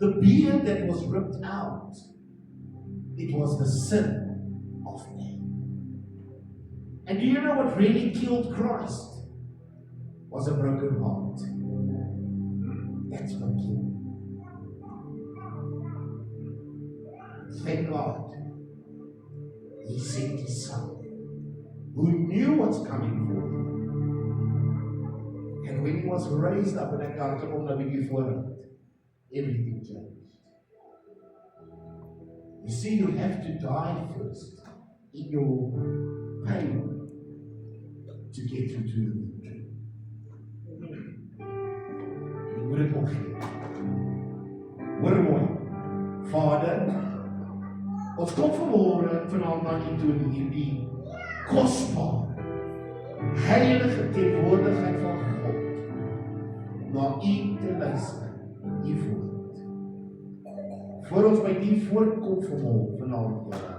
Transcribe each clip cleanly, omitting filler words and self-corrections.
the beard that was ripped out, it was the sin of man. And do you know what really killed Christ? Was a broken heart. That's what killed him. Thank God, He sent His Son, who knew what's coming for him. And when He was raised up, and I can't come on before it, everything changed. You see, you have to die first in your pain to get you to the victory. Jy moet dit opgee. Hoor mooi. Vader, ons kom vanaand na U toe in hierdie kosbare, heilige teenwoordigheid van God, na U te luister, U woord. Voor ons by U voorkom vanaand, Here,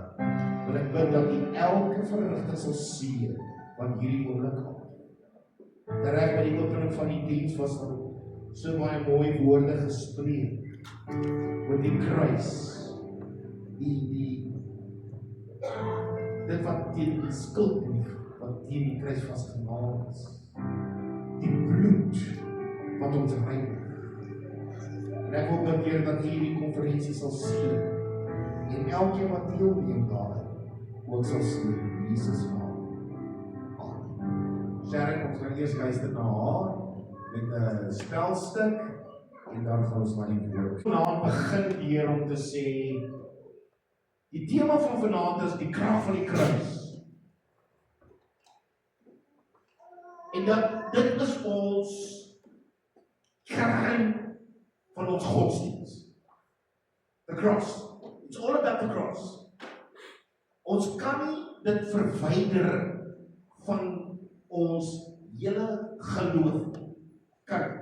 wil ek bid dat U elke verrigting sal seën van hierdie oomblik af. Reg by die opening van die diens was daar so baie mooi woorde gespreek oor die kruis, dit wat teen die skuldbrief wat teen die kruis vasgemaak is, die bloed wat ons reinig. En ek wil bid, Here, dat U hierdie konferensie sal sien en elkeen wat deelneem daarin ook sal sien in Jesus naam. Amen. Sharon, ons gaan eers luister na haar met 'n spelstuk en dan gaan ons na die woord. Vanaand begin deur om te sê, die tema van vanaand is die krag van die kruis. En dat dit is ons kern van ons godsdienst. The cross. It's all about the cross. Ons kan nie dit verwyder van ons hele geloof. Kyk,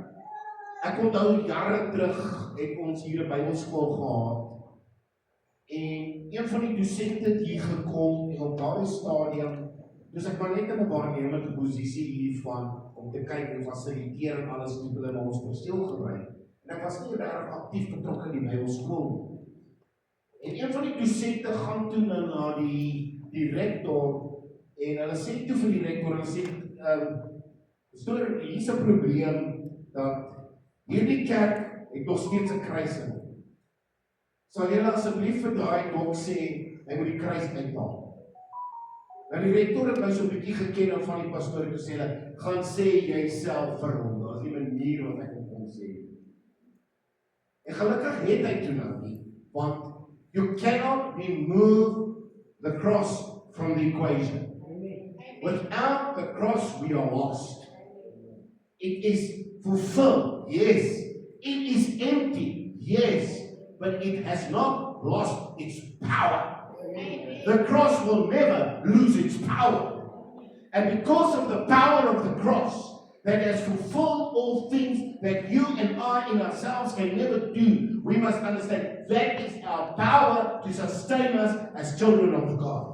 ek onthou jare terug het ons hier 'n Bybelskool gehad. En een van die dosente het hier gekom en op daardie stadium, dus ek maar net in 'n waarnemende posisie hiervan om te kyk en fasiliteer en alles hoe hulle na ons perseel gebruik. En ek was nie regtig aktief betrokke in die Bybelskool. En een van die dosente gaan toe na die rektor en hulle sê toe vir die rektor, hulle sê, hier is 'n probleem dat hierdie kerk het nog steeds 'n kruising. Sal julle asseblief vir daai dok sê, hy moet die kruis uithaal. Nou die rektor het my so 'n bietjie geken van die pastoor te sê, gaan sê jy self vir hom, daar is nie 'n manier wat ek op hom sê. En gelukkig het hy toe nou nie, want you cannot remove the cross from the equation. Without the cross we are lost. It is fulfilled, yes. It is empty, yes. But it has not lost its power. The cross will never lose its power. And because of the power of the cross that has fulfilled all things that you and I in ourselves can never do, we must understand that is our power to sustain us as children of God.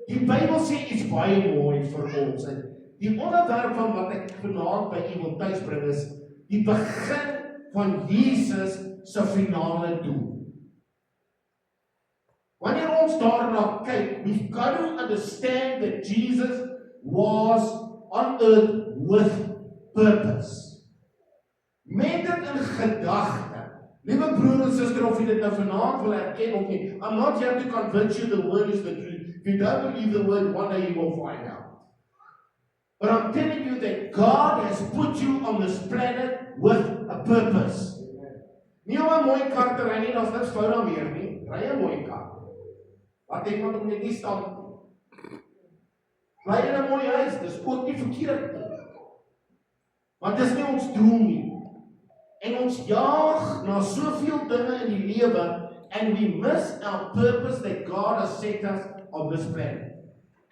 Die Bybel sê iets baie mooi vir ons. En die onderwerp van wat ek vanaand by u wil tuisbring is die begin van Jesus se finale doel. Wanneer ons daarna kyk, we've got to understand that Jesus was on earth with purpose. Met dit in gedagte. Liewe broer en suster, of jy dit nou vanaand wil erken of nie, I'm not here to convince you the word is the truth. If you don't believe the word, one day you will find out. But I'm telling you that God has put you on this planet with a purpose. Nie om 'n mooi kar te ry nie, daar's niks fout daarmee nie. Ry 'n mooi kar. Wat ek moet net nie staan. Bly in 'n mooi huis, dis ook nie verkeerd nie. Maar dis nie ons doel nie. En ons jaag na soveel dinge in die lewe and we miss our purpose that God has set us on this planet.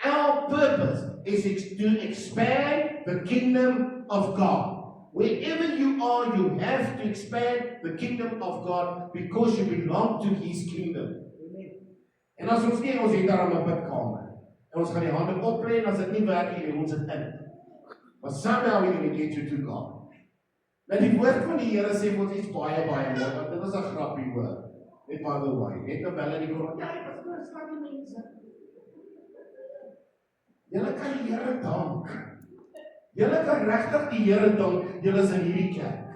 Our purpose is to expand the kingdom of God. Wherever you are, you have to expand the kingdom of God because you belong to His kingdom. En as ons nie, ons het daar 'n bidkamer. En ons gaan die hande oplê en as dit nie werk nie, ons dit in. But somehow we're going to get you to God. Nou die woord van die Here sê ons iets baie mooi, want dit is 'n grappie hoor. Net by the way, net terwyl in die Koran, ja, die pastoor staan die mense. Julle kan die Here dank. Julle kan regtig die Here dank, julle is in hierdie kerk.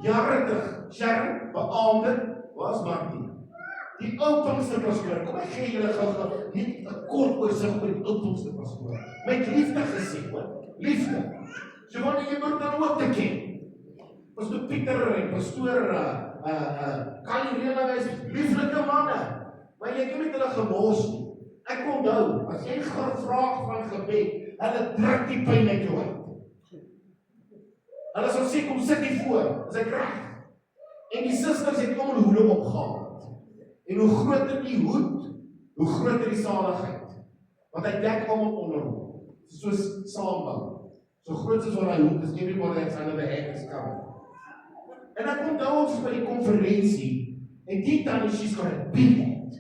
Jare terug, Sharon, beaamde, was Martie. Die ou Pinksterpastoor, kom ek gee julle gou net 'n kort oorsig oor die ou Pinksterpastoor. Met liefde gesê, hoor. Liefde. So wanneer jy moet dan ook te ken. Pastoor Pieter en pastoor Kali Rela is lieflike manne. Maar jy het nie met hulle gemors nie. Ek onthou, as jy gevraag van gebed, hulle druk die pyn uit jou uit. Hulle sal sê, kom sit hier voor, is ek reg? En die susters het almal hoede opgehaal. En hoe groter die hoed, hoe groter die saligheid. Want hy dek almal onder hom. Soos saambou. So groot soos wat hy hoed is, everybody that's under the head is covered. En ek onthou ons by die konferensie, en die tannie, she's got a big head.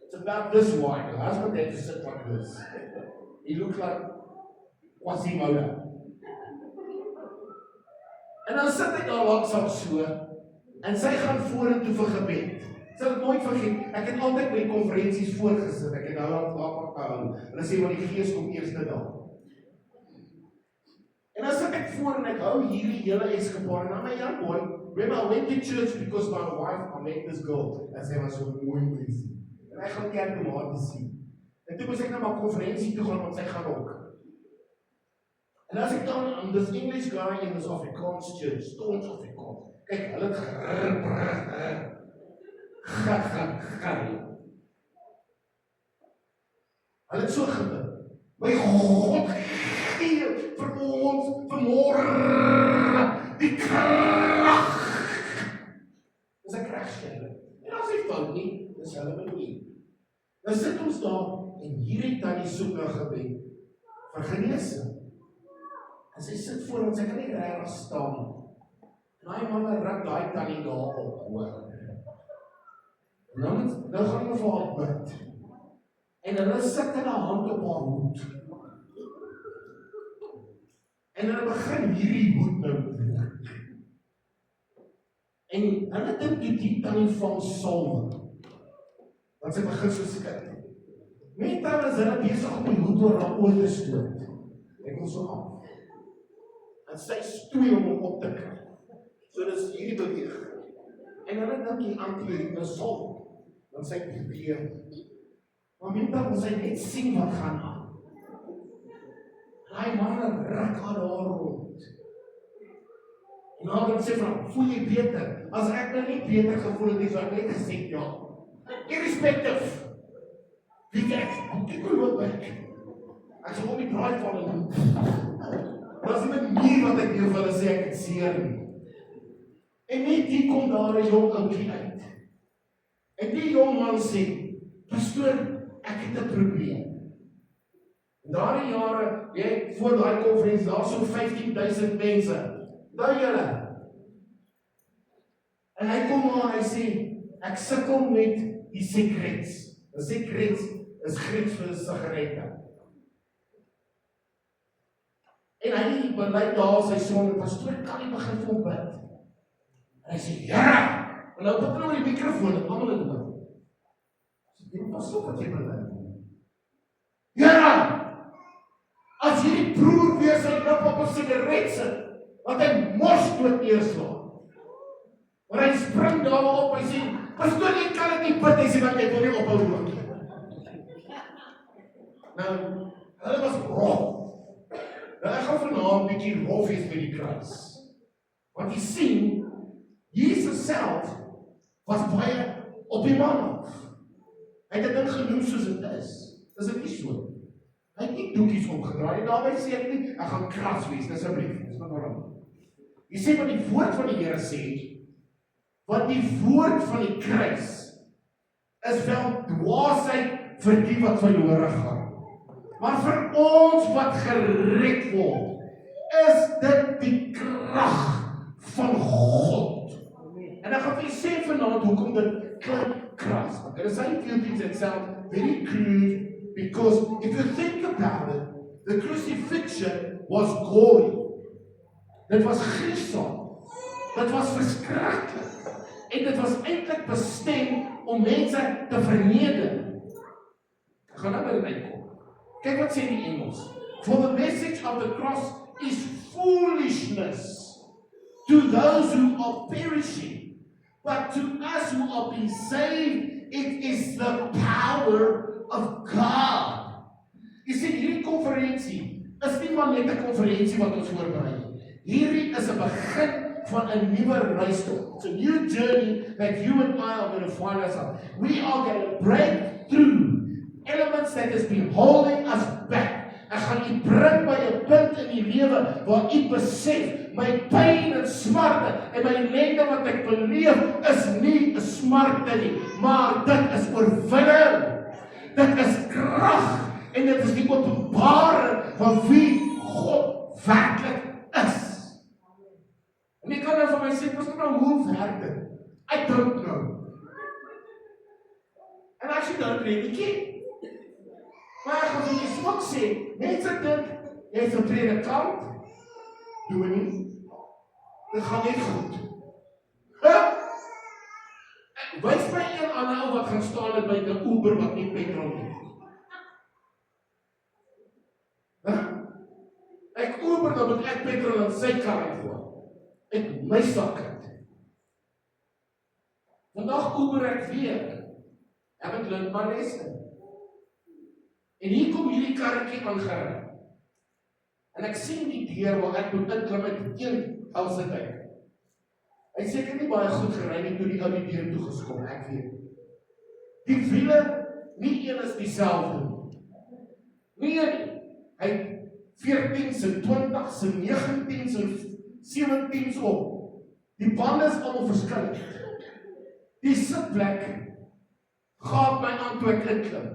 It's about this wide. Her husband had to sit like this. He looked like Quasimodo. En dan sit ek daar langsam so, en sy gaan vorentoe vir gebed. Sal ek nooit vergeet, ek het altyd by die konferensies voorgesit, ek het nou laat gehou, en dan sê maar die gees kom eerste dag. En dan sit ek voor en ek hou hierdie hele eskapaar, en dan my young boy, remember I went to church because my wife, I met this girl, en sy was so mooi mensie. En ek gaan kerk om haar te sien. En toe moes ek na my konferensie toe gaan, want sy gaan ook. En as ek dan, this English guy in this Afrikaans church, stoons Afrikaans, kyk, hulle het hulle het so gebid, my God gee vir ons vanmôre die krag. Dis 'n kragskeller. En as hy fout nie, dis hulle manier. Nou sit ons daar en hierdie tannie soek na gebed vir genesing. En sy sit voor ons, sy kan nie regtig staan nie. En daai man ruk daai tannie daar op, hoor. Nou gaan hulle vir haar bid. En hulle sit hulle hand op haar hoed. En hulle begin hierdie hoed nou breek. En hulle dink die tannie vang salwe. Want sy begin so skrik. Met dan is hulle besig om die hoed oor haar oor te stoot. Ek wil so af. En sy stoei om hom op te kry. So dis hierdie beweeg. En hulle dink die anti-ritme sal. Want sy probeer. Maar met dan wil sy net sien wat gaan aan. Daai man ruk haar daar rond. En dan sê van, voel jy beter? As ek nou nie beter gevoel het, so ek net gesê ja. Irrespective. Wie ek wil wat werk. Ek sal om die draai val en doen. Dat is nie met meer wat ek vir hulle sê, ek het seer nie. En net die kom daar 'n jong ouetjie uit. En die jong man sê, pastoor, ek het 'n probleem. En daardie jare, jy voor daai konferensie, daar so 15,000 mense. Daai julle. En hy kom maar en hy sê, ek sukkel met die secrets. Die secrets is Grieks vir sigarette. En hy belyk daar sy son, pastoor kan nie begin vir hom bid. En hy sê, ja! En nou bid nou die mikrofoon, en allemaal het hoor. Ek sê, pas op wat jy belyk. Ja! As hierdie broer weer sy lip op 'n sigaret sit, want hy mors dood neerslaan. Maar hy spring daar op, hy sê, pastoor, jy kan dit nie bid, hy sê, want jy wil nie ophou rook. Nou, hulle was rof. Nou, ek gaan vanaand bietjie rof is met die kruis. Want jy sien, Jesus self was baie op die man af. Hy het dit genoem soos dit is. Dis dit nie so. Hy het nie doekies omgedraai, en daarby sê ek nie, ek gaan kras wees, dis 'n brief, dis not waarom. Jy sê wat die woord van die Here sê, want die woord van die kruis is wel dwaasheid vir die wat verlore gaan. Maar vir ons wat gered word, is dit die krag van God. En ek gaan vir julle sê vanaand hoekom dit klink kras. I'm going to say a few things that sound very crude, because if you think about it, the crucifixion was gory. Dit was gruesome. Dit was verskriklik. En dit was eintlik bestem om mense te verneder. Ek gaan nou by dit uitkom. Kyk wat sê die Engels. For the message of the cross is foolishness to those who are perishing, but to us who are being saved, it is the power of God. Jy sien, hierdie konferensie is nie maar net 'n konferensie wat ons voorberei nie. Hierdie is 'n begin van 'n nuwe reistog. It's a new journey that you and I are going to find ourselves. We are going to break through elements that has been holding us back. Ek gaan u bring by 'n punt in die lewe waar u besef my pyn en smarte en my ellende wat ek beleef is nie 'n smarte nie, maar dit is oorwinning. Dit is krag en dit is die openbaring van wie God werklik is. En ek kan nou vir my sê, pas nou hoe werk dit? I don't know. En as jy dan predikie, maar ek gaan vir jy swak sê, mense dink, jy is 'n predikant, dominee, dit gaan net goed. Wys my een ander ou wat gaan staan en by 'n Uber wat nie petrol het. Ek Uber, dan moet ek petrol in sy kar ingooi. Ek my sak het. Vandag Uber ek weer. Ek het leer maar lesse. En hier kom hierdie karretjie aangery. En ek sien die deur waar ek moet inklim met een ouse tyd. Hy het seker nie baie goed gery nie toe die ou die deur toe geskom, ek weet. Die wiele, nie een is dieselfde nie. Nee, hy 14 se 20 se 19 se 17 op. Die bande is almal verskillend. Die sitplek gaap my aan toe ek inklim.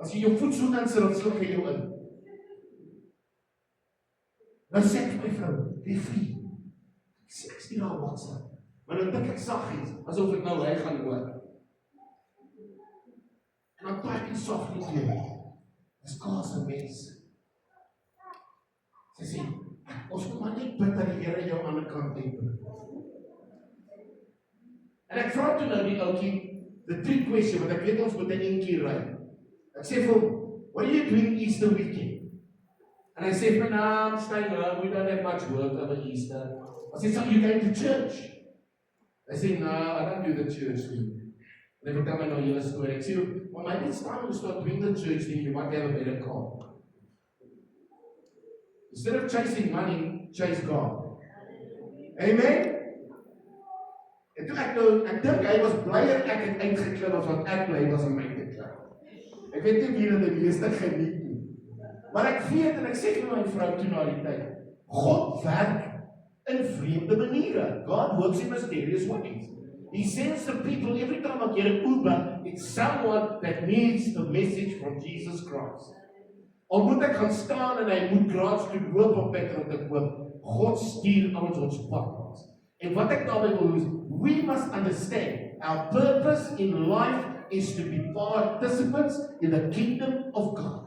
As jy jou voet so insit, dan sluk jy jou in. Nou sê ek my vrou, die vriend, ek stuur haar WhatsApp, maar dan dink ek saggies, asof ek nou hy gaan hoor. En dan type ek softly weer, dis kaas en mens. Sy sê, ons moet maar net bid dat die Here jou aan die kant neem. En ek vra toe nou die ouetjie, the trick question, want ek weet ons moet 'n eentjie ry. Ek sê vir hom, what are you doing Easter weekend? And I say, for now, I'm staying home, we don't have much work over Easter. I say, so you going to church? I say, no, I don't do the church thing. And they vertel my nou julle storie. Ek sê, well, maybe it's time to start doing the church thing, you might have a better car. Instead of chasing money, chase God. Amen? En toe ek dink hy was blyer ek het uitgeklim as wat ek bly was om my te klim. Ek weet nie wie dit die meeste geniet nie. Maar ek weet en ek sê vir my vrou toe na die tyd, God werk in vreemde maniere. God works in mysterious ways. He sends the people every time I get an Uber, it's someone that needs the message from Jesus Christ. Al moet ek gaan staan en hy moet gratis toe loop om petrol te koop, God stuur ons pad. En wat ek daarmee wil is, we must understand our purpose in life is to be participants in the kingdom of God.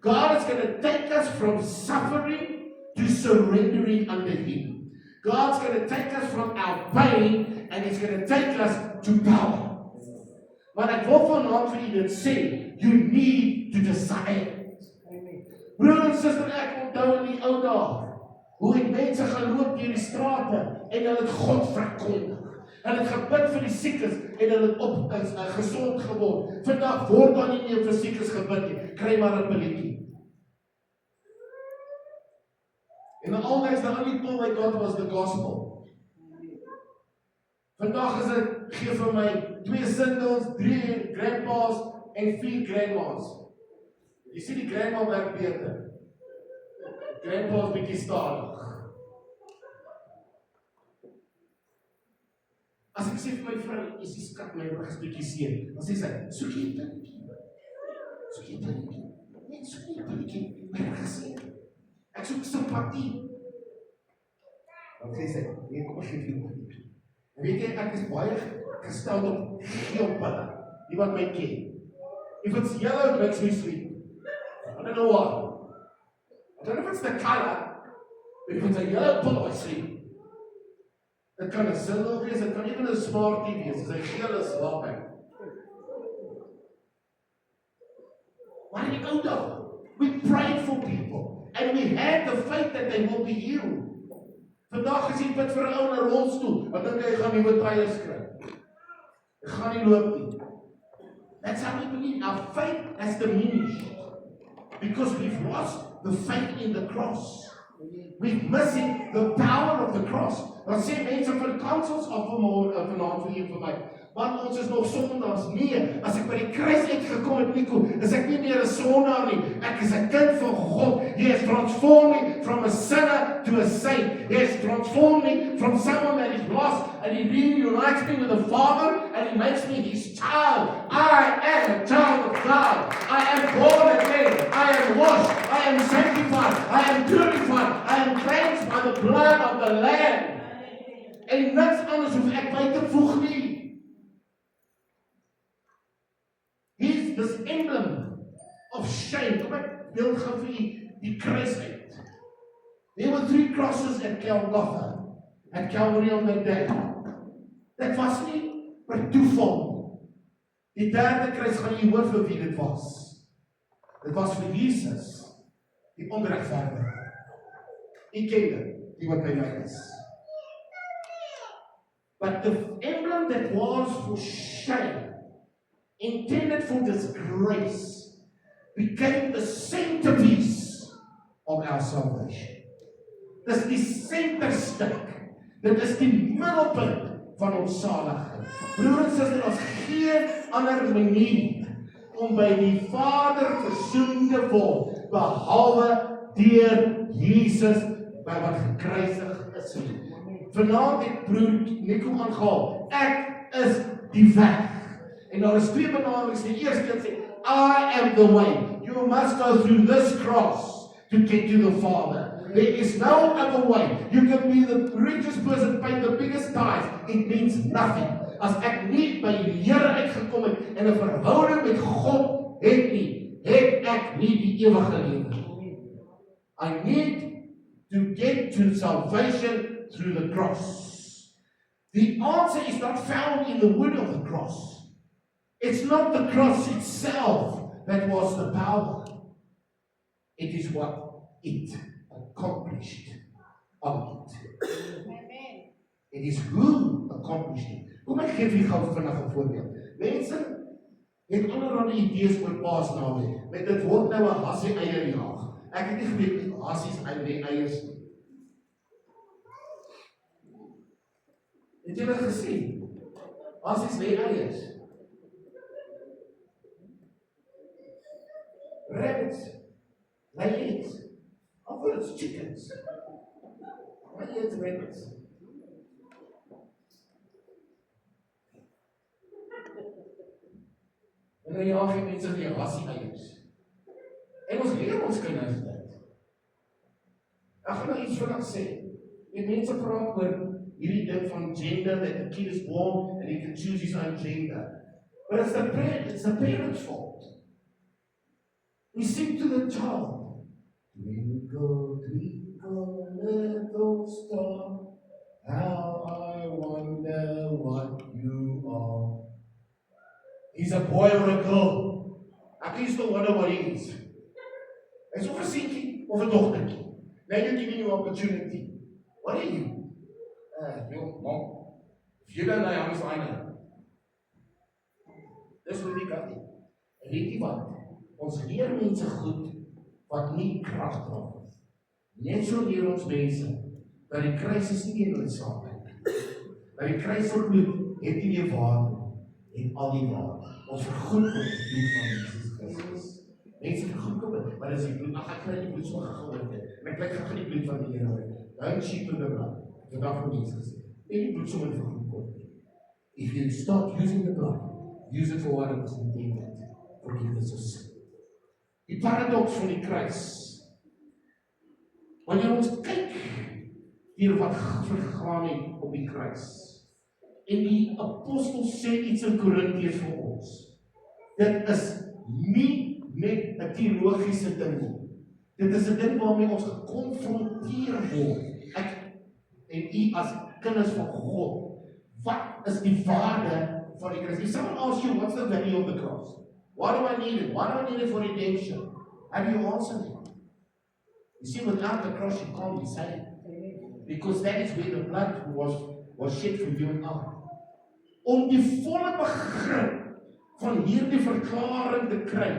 God is going to take us from suffering to surrendering under Him. God's going to take us from our pain and He's going to take us to power. Maar ek wil vanaand vir julle sê, you need to decide. Broer en suster, ek onthou in die ou dae, hoe het mense geloop deur die strate en hulle het God verkondig. Hulle het gebid vir die siekes en hulle het gesond geword. Vandag word daar nie meer vir siekes gebid nie. Kry maar 'n pilletjie. En dan always the only tool I got was the gospel. Vandag is dit, gee vir my 2 singles, 3 grandpas en 4 grandmas. Jy sien die grandma werk beter. Grandpa is bietjie stadig. As ek sê vir my vrou, is die skat my rug is bietjie seer, dan sê sy, soek jy 'n pilletjie? Soek jy 'n pilletjie? Nee, soek jy 'n pilletjie? My rug is seer. Ek soek simpatie. Dan sê sy, nee, kom ons gee vir jou 'n pilletjie. En weet jy, ek is baie gestel op geel pille, die wat my ken. If it's yellow, it makes me sleep. I don't know why. I don't know if it's the color, Jy moet 'n hele boy sien. Dit kan 'n sindel wees, dit kan ewen 'n smartie wees, as hy geel is, laat hy. Maar in die ou dag, we prayed for people, and we had the faith that they will be healed. Vandag as jy bid vir 'n ou in 'n rolstoel, wat dink jy gaan nuwe tyres kry? Hy gaan nie loop nie. That's how we believe. Our faith has diminished because we've lost the faith in the cross. We're missing the power of the cross. Dan sê mense van kansels af vanaand vir een van my. Want ons is nog sondaars. Nee, as ek by die kruis uitgekom het, Nico, is ek nie meer 'n sondaar nie. Ek is 'n kind van God. He has transformed me from a sinner to a saint. He has transformed me from someone that is lost, and He reunites me with the Father, and He makes me His child. I am a child of God. I am born again. I am washed. I am sanctified. I am purified. I am cleansed by the blood of the Lamb. En niks anders hoef ek by te voeg nie. He's this emblem of shame. Kom ek beeld gou vir u die kruis uit. There were 3 crosses at Golgotha, at Calvary on that day. Dit was nie per toeval. Die 3de kruis gaan jy hoor vir wie dit was. Dit was vir Jesus, die onregverdige. U ken dit, die wat by my is. But the emblem that was for shame, intended for disgrace, became the centerpiece of our salvation. Dis die senterstuk. Dit is die middelpunt van ons saligheid. Broer en suster, ons geen ander manier om by die Vader versoen te word, behalwe deur Jesus wat gekruisig is. Vanaand het broer Nico aangehaal, ek is die weg. En daar is 2 benaderings. Die eerste een sê, I am the way. You must go through this cross to get to the Father. There is no other way. You can be the richest person, pay the biggest tithes. It means nothing. As ek nie by die Here uitgekom het en 'n verhouding met God het nie, het ek nie die ewige lewe. I need to get to salvation through the cross. The answer is not found in the wood of the cross. It's not the cross itself that was the power. It is what it accomplished on it. Amen. It is who accomplished it. Kom ek gee vir gou vinnig 'n voorbeeld. Mense het allerlei idees oor Paasnaweek. Met dit word nou 'n hassie eier jaag. Ek het nie geweet hassies eiers nie. Het julle gesien? Hassies lê eiers. Rabbits lay eggs. Of it's chickens. Why it's rabbits? En dan jaag jy mense vir hassie eiers. En ons leer ons kinders dit. Ek gaan nou iets vinnig sê. Die mense praat oor hierdie ding van gender, that the kid is born and he can choose his own gender. But it's the parents' fault. We sing to the child, twinkle, twinkle, little star, how I wonder what you are. He's a boy or a girl. Ek used to wonder what he is. Hy's of 'n seentjie of 'n dogtertjie. Now you're giving you opportunity. What are you? Yo, mom. If you don't know, I'm fine. Dis wat ek kan. En weet jy wat? Ons leer mense goed wat nie krag dra nie. Net so leer ons mense dat die kruis is nie noodsaaklik nie. Dat die kruis se bloed het nie meer waarde en al die waarde. Ons vergoed word die bloed van Jesus Christus. Mense vergoed word, maar dis die bloed. Ag ek kry die bloed so gegooid het. En ek kry gaan die bloed van die Here. Don't cheat on the blood. Vandag van mense gesê. En die bloed sommer vergoed word. If you start using the blood, use it for what it was intended. Forgiveness of sin. Die paradoks van die kruis. Wanneer ons kyk hier wat vergaan het op die kruis. En die apostel sê iets in Korintiërs vir ons. Dit is nie net 'n teologiese ding nie. Dit is 'n ding waarmee ons gekonfronteer word. Ek en u as kinders van God, wat is die waarde van die kruis? If someone asks you, what's the value of the cross? Why do I need it? Why do I need it for redemption? How do you answer them? You see, without the cross, you can't be saved. Because that is where the blood was shed for you and I. Om die volle begrip van hierdie verklaring te kry,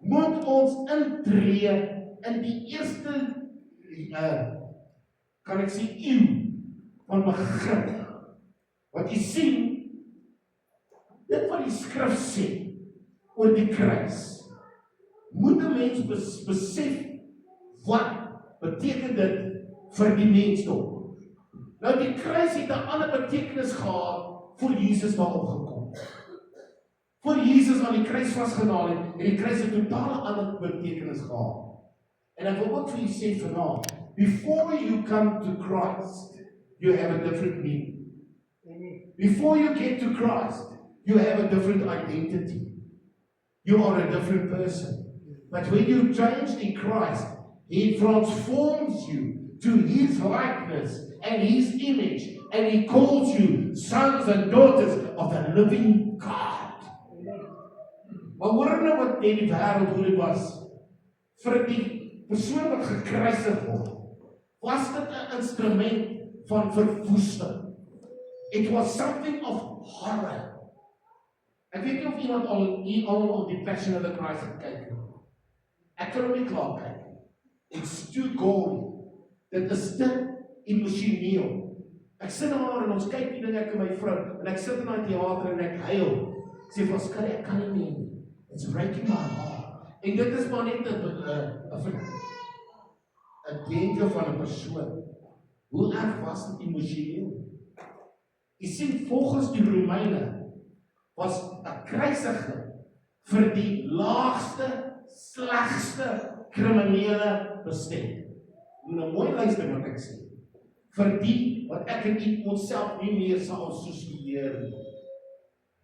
moet ons intree in die eerste kan ek sê eeu van begrip. Wat jy sien, dit wat die skrif sê oor die kruis, moet 'n mens besef wat beteken dit vir die mensdom. Nou die kruis het 'n ander betekenis gehad voor Jesus daar opgekom. Voor Jesus aan die kruis vasgenaal het die kruis 'n totale ander betekenis gehad. En ek wil ook vir julle sê vanaand, before you come to Christ, you have a different meaning. Before you get to Christ, you have a different identity. You are a different person. But when you change in Christ, He transforms you to His likeness and His image, and He calls you sons and daughters of the living God. Maar hoor nou wat in die wêreld hoe dit was vir die persoon wat gekruisig word. Was dit 'n instrument van verwoesting? It was something of horror. Ek weet nie of iemand al op die Passion of the Christ gekyk het. Ek kan hom nie klaar kyk. It's too gory. Dit is te emosioneel. Ek sit daar en ons kyk die ding, ek en my vrou, en ek sit in daai teater en ek huil. Ek sê vir ons, ek kan nie meer nie. It's breaking my heart. En dit is maar net 'n denke van 'n persoon. Hoe erg was dit emosioneel? Jy sien, volgens die Romeine was 'n kruisiging vir die laagste, slegste kriminele bestem. Moet nou mooi luister wat ek sê. Vir die wat ek en u onsself nie meer sal assosieer nie.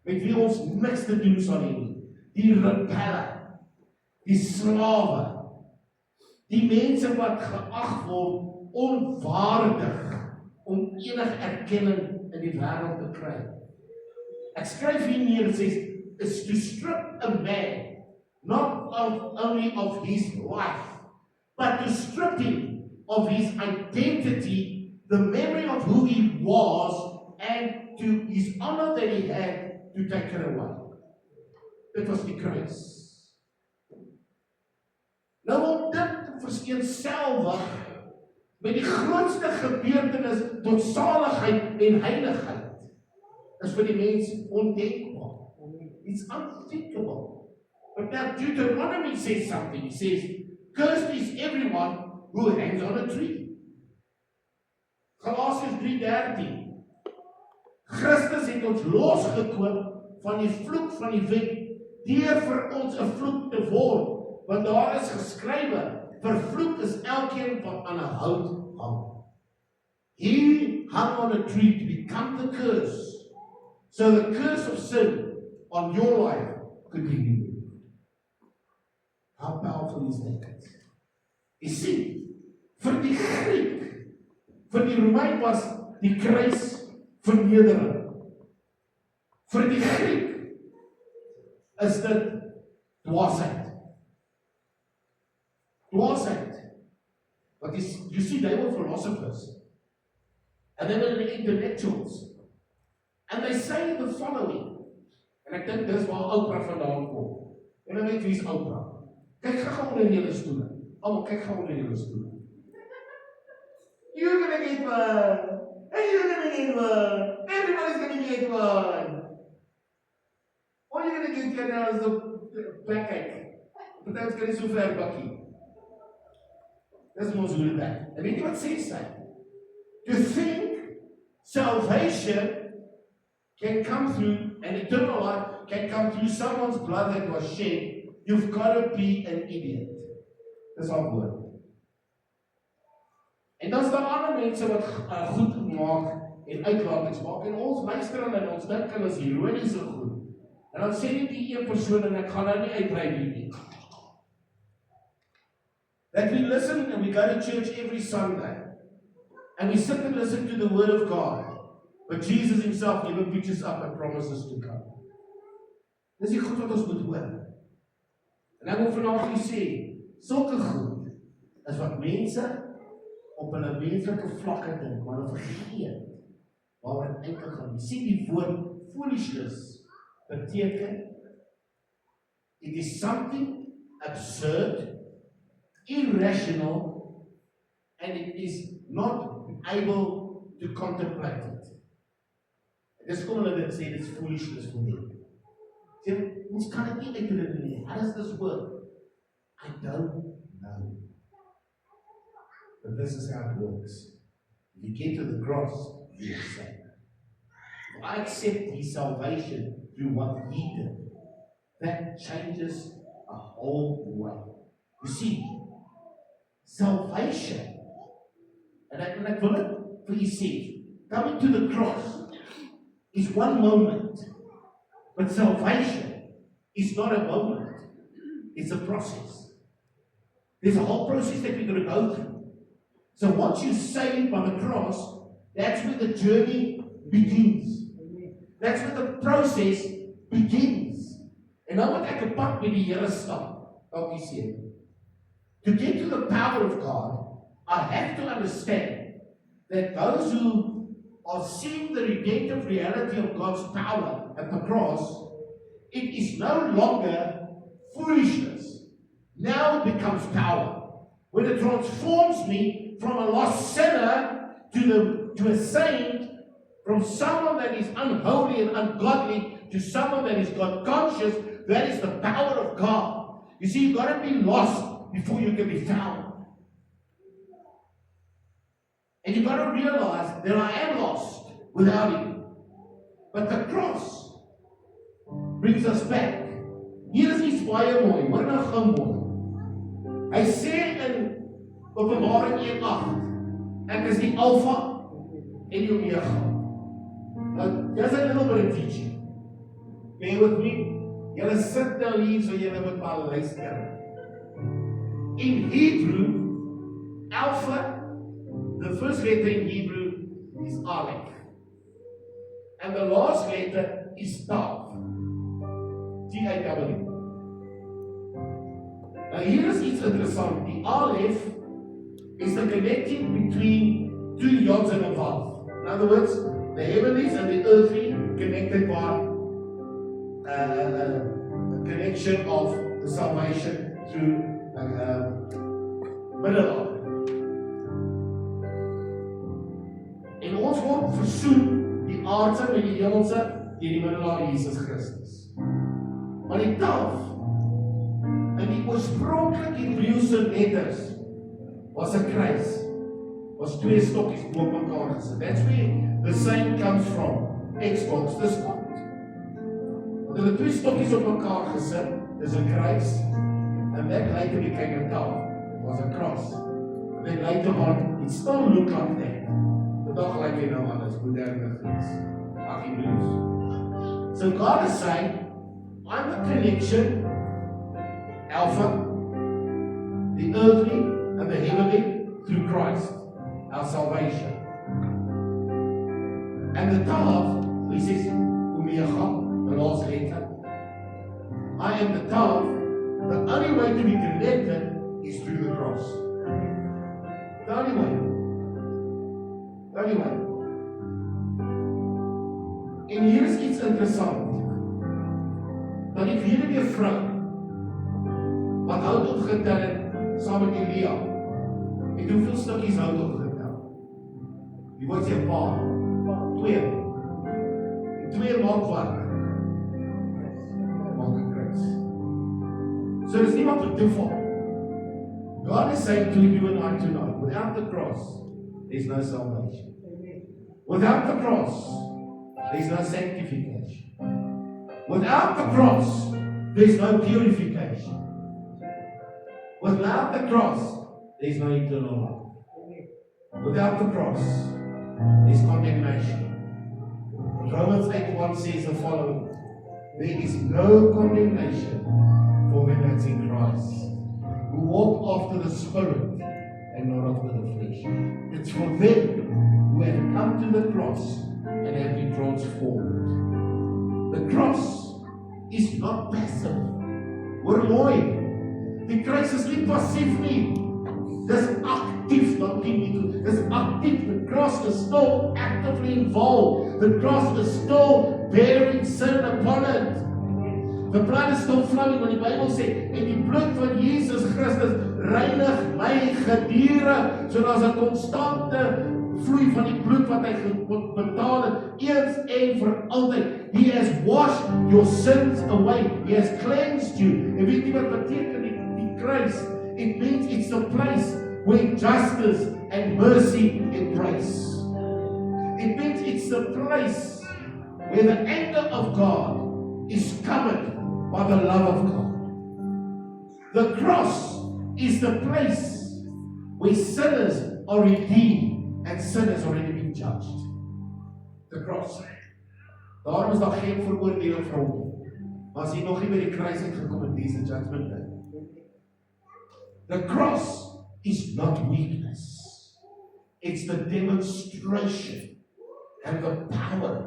Met wie ons niks te doen sal hê nie. Die rebelle, die slawe, die mense wat geag word onwaardig om enige erkenning in die wêreld te kry. Ek skryf hier neer en sê, is to strip a man, not only of his life, but to strip him of his identity, the memory of who he was, and to his honor that he had, to take it away. Dit was die kruis. Nou om dit te vereenselwig met die grootste gebeurtenis tot saligheid en heiligheid, is vir die mens ondenkbaar. It's unthinkable. But now Deuteronomy says something. He says, cursed is everyone who hangs on a tree. Galasiërs 3:13. Christus het ons losgekoop van die vloek van die wet, deur vir ons 'n vloek te word, want daar is geskrywe, vervloek is elkeen wat aan 'n hout hang. He hung on a tree to become the curse, so the curse of sin on your life could be removed. How powerful is that? You see, vir die Griek, vir die Romein was die kruis vernedering. Vir die Griek is dit dwaasheid. Dwaasheid. But you see, they were philosophers. And they were intellectuals. And they say the following. En ek dink dis waar Oprah vandaan kom. En dan weet wie is Oprah. Kyk gou onder in julle stoele. Almal kyk gou onder in julle stoele. You're gonna get one. And you're gonna get one. Everybody's gonna get one. All you're gonna get here now is the pancake. Party ons kan nie so ver bakkie. Dis mos hoe dit werk. En weet jy wat sê sy? To think salvation can come through, and eternal life can come through someone's blood that was shed, you've got to be an idiot. Dis al woord. En dan is daar ander mense wat goed maak en uitlatings maak, en ons luister en ons dink hulle is ironiese goed. En dan sê net die een persoon, en ek gaan nou nie uitbrei nie. That we listen and we go to church every Sunday. And we sit and listen to the Word of God. But Jesus himself never picks up and promises to come. Dis die goed wat ons moet hoor. En ek wil vanaf vir sê, sulke goed is wat mense op hulle menslike vlakke dink, maar hulle vergeet waar dit eintlik gaan. Jy sien die woord foolishness beteken it is something absurd, irrational, and it is not able to contemplate it. Dis kom hulle dit sê, dit is foolishness vir them. Sê, ons kan dit nie uitredeneer. How does this work? I don't know. But this is how it works. If you get to the cross, you are saved. If I accept his salvation through what he did, that changes a whole way. You see, salvation, and ek wil dit vir you sê, coming to the cross is one moment, but salvation is not a moment, it's a process. There's a whole process that we're going to go through. So once you're saved by the cross, that's where the journey begins. That's where the process begins. En nou moet ek 'n pad met die Here stap. Dankie seun. To get to the power of God, I have to understand that those who are seeing the redemptive reality of God's power at the cross, it is no longer foolishness. Now it becomes power. When it transforms me from a lost sinner to a saint, from someone that is unholy and ungodly to someone that is God conscious, that is the power of God. You see, you've got to be lost before you can be found. And you've got to realize that I am lost without him. But the cross brings us back. Hier is iets baie mooi, hoor nou gou mooi. Hy sê in Openbaring 1:8, ek is die Alpha en die Omega. Now, there's a little bit of teaching. Bear with me. Julle sit nou hier so julle moet maar luister. In Hebrew, Alpha, the first letter in Hebrew is Aleph. And the last letter is Tav. T-A-W. Now here is iets interessant. Die Aleph is the connecting between two yods and a vav. In other words, the heavenlies and the earthly connected by a connection of the salvation through middelaar. En ons word versoen die aardse met die hemelse deur die middelaar Jesus Christus. Maar die Tav in die oorspronklike Hebreëse letters was 'n kruis. Was twee stokkies bo mekaar gesit. That's where the saying comes from. Xbox, dis kant. Want hulle twee stokkies op mekaar gesit, dis 'n kruis. And that later became a Tav. It was a cross. And then later on, it still looked like that. Vandag lyk jy nou anders, moderne things. Ag, jy blues. So God is saying, I'm the connection, Alpha, the earthly and the heavenly, through Christ, our salvation. And the Tav, he says, Omega, the last letter. I am the Tav. The only way to be connected is through the cross. The only way. The only way. En hier is iets interessant. Dat die vierde vrou wat hout opgetel het saam met Elia, het hoeveel stukkies hout opgetel? Die woord sê paar. 2. En 2 maak wat? Maak 'n kruis. So it's not a default. God is saying to you and I tonight, without the cross, there's no salvation. Without the cross, there's no sanctification. Without the cross, there's no purification. Without the cross, there's no eternal life. Without the cross, there's condemnation. Romans 8:1 says the following: there is no condemnation for them that's in Christ, who walk after the Spirit and not after the flesh. It's for them who have come to the cross and have been transformed. The cross is not passive. Hoor mooi. Die kruis is nie passief nie. Dis actief, dankie Nico. Dis actief. The cross is still actively involved. The cross is still bearing sin upon it. The blood is still flowing, want die Bybel sê, en die bloed van Jesus Christus reinig my gedurende, so daar's 'n konstante vloei van die bloed wat hy betaal het, eens en vir altyd. He has washed your sins away. He has cleansed you. En weet jy wat beteken die kruis? It means it's the place where justice and mercy embrace. It means it's the place where the anger of God is covered by the love of God. The cross is the place where sinners are redeemed and sinners already been judged. The cross. Daarom is daar geen veroordeling vir hom. Maar as hy nog nie by die kruis het gekom en dis 'n judgment day. The cross is not weakness. It's the demonstration and the power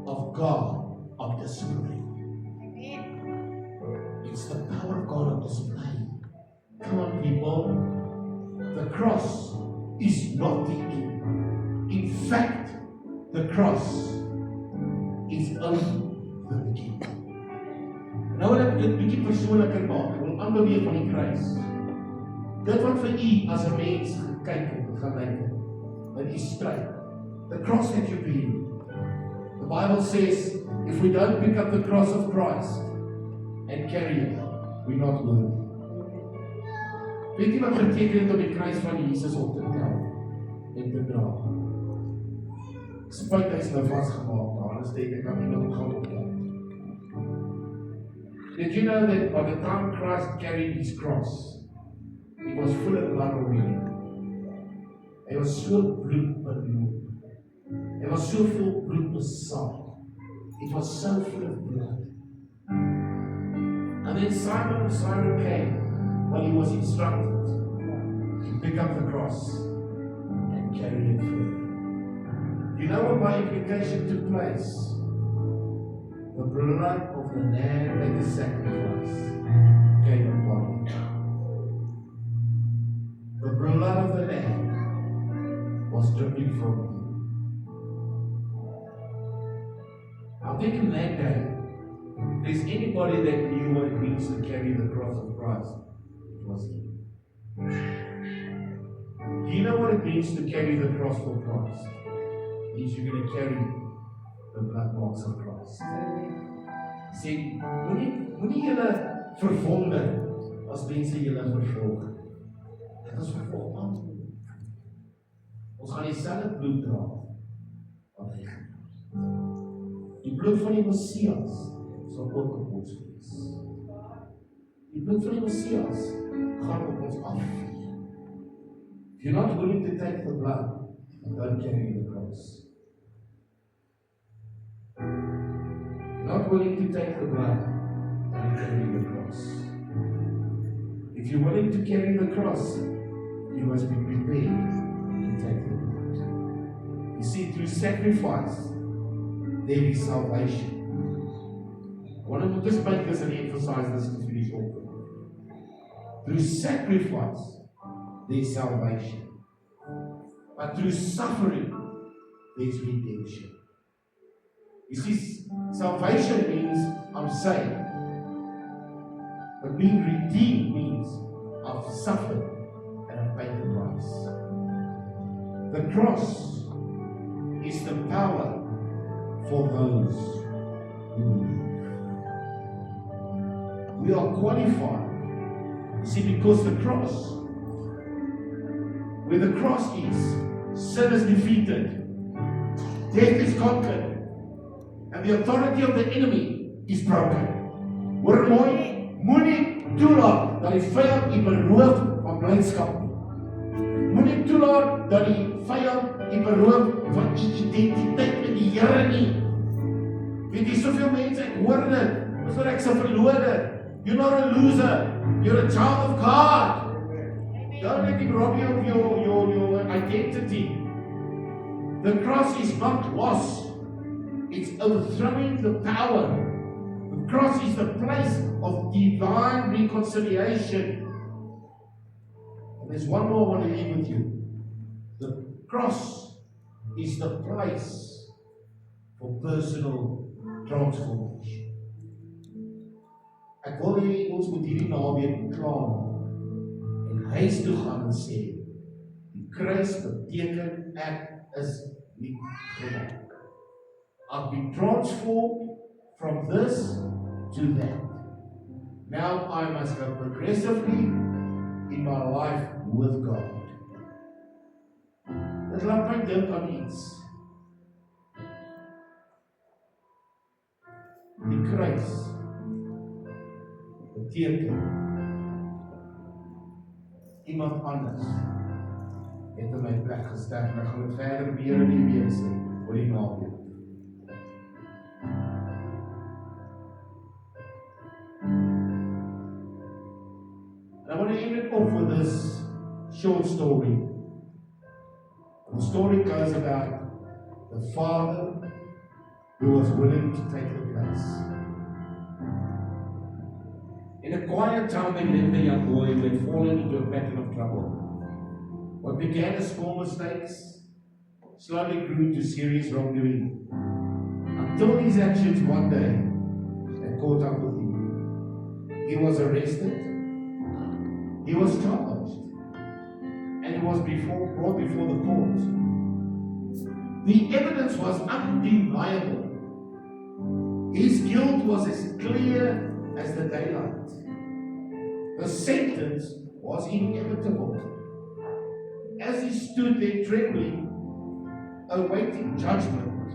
of God on display. It's the power of God on display. Come on, people. The cross is not the end. In fact, the cross is only the beginning. Nou wil ek dit bietjie persoonliker maak. Ek wil aanbeweeg van die kruis. Dit wat vir u as 'n mens gekyk het, gelyk het, in u stryd. The cross that you bear. The Bible says, if we don't pick up the cross of Christ and carry it, we're not worthy. Weet jy wat beteken dit om die kruis van Jesus op te tel en te dra? Spyt hy's nou vasgemaak, maar anders dink ek kan nie nog gaan optel. Did you know that by the time Christ carried his cross, he was full of blood already? Hy was so bloedbeloop. Hy was so vol bloed besaad. It was so full of blood. And then Simon came when he was instructed to pick up the cross and carry it through. You know what by implication took place? The blood of the lamb that is sacrificed came upon him. The blood of the lamb was dripping from him. I'm thinking that day, if there's anybody that knew what it means to carry the cross of Christ, it was him. Do you know what it means to carry the cross for Christ? It means you're going to carry the blood marks of Christ. Sê, moenie julle verwonder as mense julle vervolg. Dit is vervolg aan. Ons gaan dieselfde bloed dra wat hy gedra het. Die bloed van die Messias sal ook op ons wees. Die bloed van die Messias gaan op ons afvee. If you're not willing to take the blood, don't carry the cross. Not willing to take the blood and carry the cross. If you're willing to carry the cross, you must be prepared to take the blood. You see, through sacrifice, there is salvation. I want to just make this and emphasize this to finish off. Through sacrifice, there is salvation. But through suffering, there is redemption. You see, salvation means I'm saved. But being redeemed means I've suffered and I've paid the price. The cross is the power for those who believe. We are qualified. You see, because the cross, where the cross is, sin is defeated, death is conquered, and the authority of the enemy is broken. Hoor mooi, moenie toelaat dat die vyand u beroof van blydskap nie. Moenie toelaat dat die vyand u beroof van u identiteit met die Here nie. Weet jy, soveel mense, ek hoor dit, is wat ek se verlore. You're not a loser, you're a child of God. Don't let him rob you of your identity. The cross is not loss. It's overthrowing the power. The cross is the place of divine reconciliation. And there's one more I want to leave with you. The cross is the place for personal transformation. Ek wil hê ons moet hierdie naweek klaar en huis toe gaan en sê, die kruis beteken ek is nie gemaak. I've been transformed from this to that. Now I must go progressively in my life with God. Dit laat my dink aan iets. Die kruis beteken iemand anders het in my plek gesterf en ek gaan dit verder weer in die week sê oor die naweek. And I want to end it off with this short story. The story goes about the father who was willing to take the place. In a quiet town, they lived a young boy who had fallen into a pattern of trouble. What began as small mistakes slowly grew to serious wrongdoing, until his actions one day had caught up with him. He was arrested, he was charged, and he was brought before the court. The evidence was undeniable. His guilt was as clear as the daylight. The sentence was inevitable. As he stood there trembling, awaiting judgment,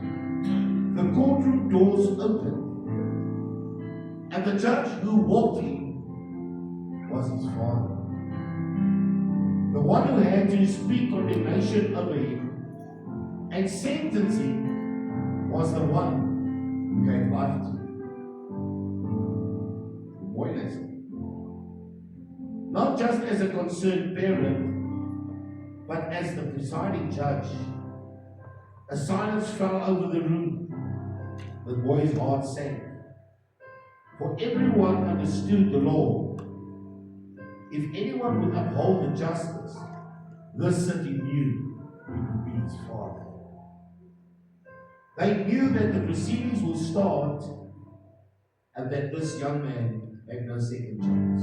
the courtroom doors opened, and the judge who walked in was his father. The one who had to speak condemnation over him and sentence him was the one who gave life to him. Not just as a concerned parent, but as the presiding judge. A silence fell over the room. The boy's heart sank. For everyone understood the law. If anyone would uphold the justice, this city knew it would be his father. They knew that the proceedings will start and that this young man had no second chance.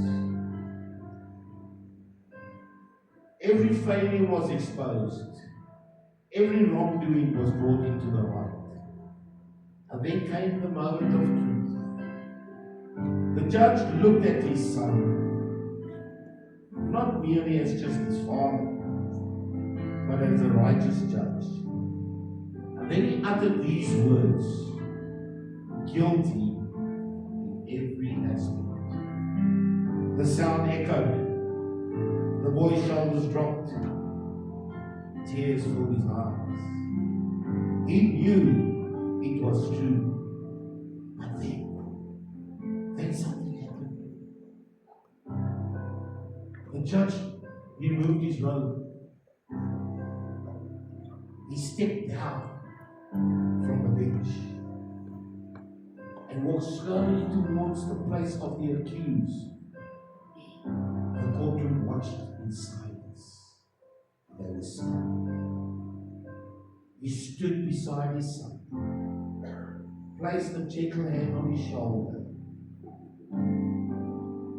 Every failure was exposed. Every wrongdoing was brought into the light. And then came the moment of truth. The judge looked at his son, not merely as just his father, but as a righteous judge. And then he uttered these words, guilty in every aspect. The sound echoed. The boy's shoulders dropped. Tears filled his eyes. He knew it was true. But then something happened. The judge removed his robe. He stepped down from the bench and walked slowly towards the place of the accused. The courtroom watched in silence. They were silent. He stood beside his son, placed a gentle hand on his shoulder.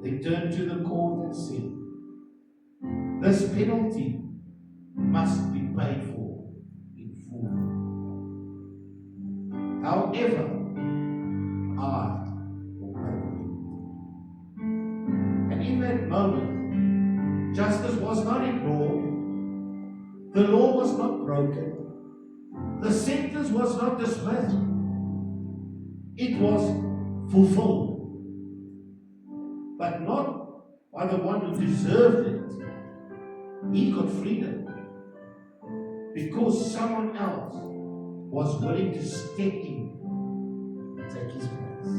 They turned to the court and said, "This penalty must be paid for in full. However, I will pay for it." And in that moment, justice was not ignored. The law was not broken. The sentence was not dismissed. It was fulfilled. But not by the one who deserved it. He got freedom because someone else was willing to step in and take his place.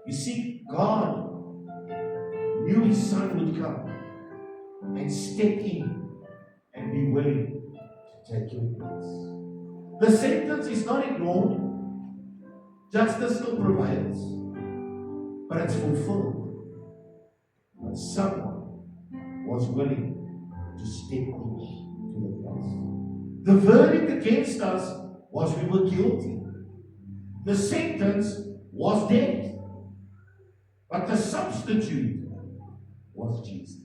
You see, God knew His Son would come and step in and be willing to take your place. The sentence is not ignored. Justice still prevails, but it's fulfilled. But someone was willing to step into the place. The verdict against us was we were guilty. The sentence was death. But the substitute was Jesus.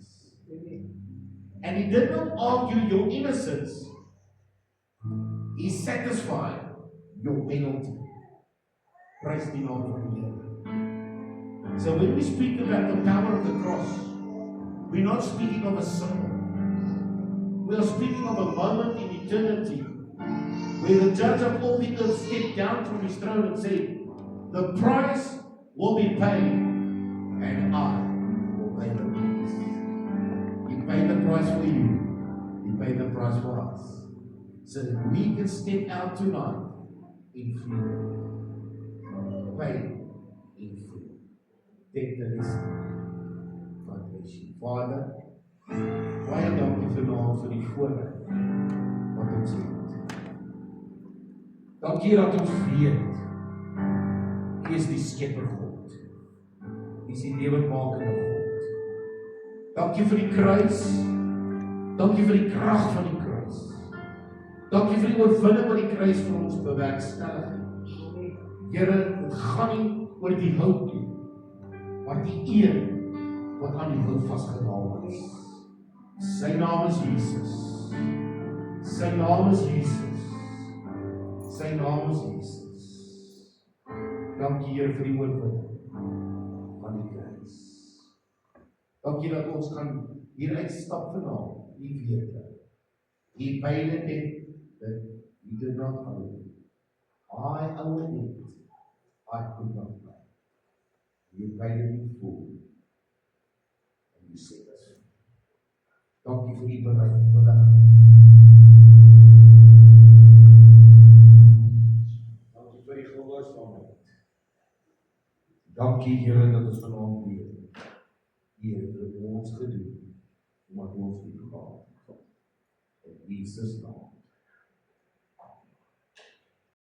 And he did not argue your innocence. He satisfied your penalty. Praise the Lord for the Lord. So when we speak about the power of the cross, we're not speaking of a symbol. We are speaking of a moment in eternity where the judge of all the earth stepped down from his throne and said, the price will be paid, and I will pay the price. He paid the price for you. He paid the price for us. So that we can step out tonight in freedom. Pay in freedom. Take the rest. God bless you. Vader, baie dankie vanaand vir die voorreg wat ons het. Dankie dat ons weet, U is die skepper God. U is die lewendmakende God. Dankie vir die kruis. Dankie vir die krag van die kruis. Dankie vir die oorwinning wat die kruis vir ons bewerkstellig het. Here, dit gaan nie oor die hout nie, maar die een wat aan die hout vasgenaal is. Sy naam is Jesus. Sy naam is Jesus. Sy naam is Jesus. Dankie Here vir die oorwinning van die kruis. Dankie dat ons kan hier uitstap vanaand, U weet dit. U paid the debt that you did not owe. I owe a debt I could not pay. You paid it in full. And you set us free. Dankie vir U bereid vandag. Dankie vir die gehoorsaamheid. Dankie Here dat ons vanaand weet. U het vir ons gedoen omdat ons lief gehad het. In Jesus naam.